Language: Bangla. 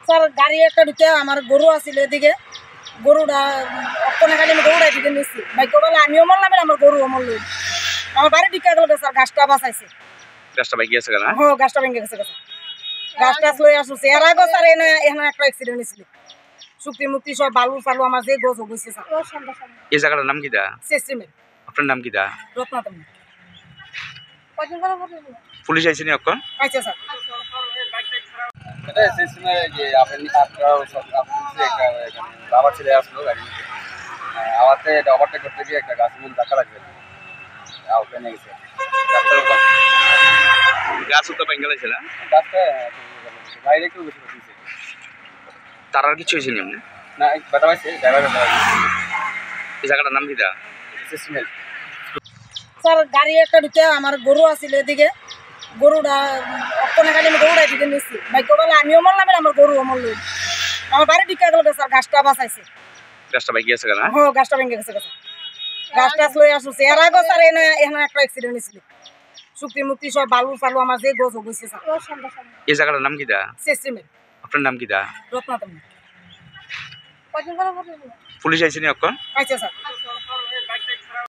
স্যার গাড়ি একটা ঢুকে আমার গরু আছিল এদিকে গরুটা অক্ষণে খালি আমি গরুটা এদিকে নিচ্ছি ভাগ্য বলে আমিও মরলাম আমার গরুও মরল আমার বাড়ি ঢুকে গেল স্যার গাছটা বাঁচাইছে গাছটা বাইকে গেছে কেন? হ্যাঁ গাছটা ভেঙে গেছে স্যার গাছটা লই আসছে এর আগে স্যার এখানে একটা অ্যাক্সিডেন্ট হয়েছিল শুক্তি মুক্তি সব বালু ফালু আমার যে গোছ হয়েছে স্যার এই জায়গাটার নাম কি দা? সিস্টেমের আপনার নাম কি দা? রত্নাতম পুলিশ আইছে নি অক্ষণ? আচ্ছা স্যার এটা সিস্টেমে যে বাবার ছেলে আসলো গাড়ি নিতে আমাকে এটা ওভারটেক করতে গিয়ে একটা গাছের মধ্যে ধাক্কা লাগবে আউটে নিয়ে গেছে গাছ তো বাইকে গেছে না? গাছটা বাইরে একটু বেশি দিয়েছে তার আর কিছু হয়েছে নি এমনি? না ব্যথা পাইছে ড্রাইভার ব্যথা পাইছে এই জায়গাটার নাম কি দা? সিস্টেমে স্যার গাড়ি একটা ঢুকে আমার গরু আছিল এদিকে গরুটা অক্ষণে খালি আমি গরুটা এদিকে নিচ্ছি ভাগ্য বলে আমিও মরলাম আমার গরুও মরল আমার বাড়ি ঢুকে গেল স্যার গাছটা বাঁচাইছে গাছটা বাইকে গেছে কেন? হ্যাঁ গাছটা ভেঙে গেছে স্যার গাছটা লই আসছে এর আগে স্যার এখানে একটা অ্যাক্সিডেন্ট হয়েছিল শুক্তি মুক্তি সব বালু ফালু আমার যে গোছ হয়েছে স্যার এই জায়গাটার নাম কি দা? সিস্টেমের আপনার নাম কি দা? রত্নাতম পুলিশ আইছে নি অক্ষণ? আচ্ছা স্যার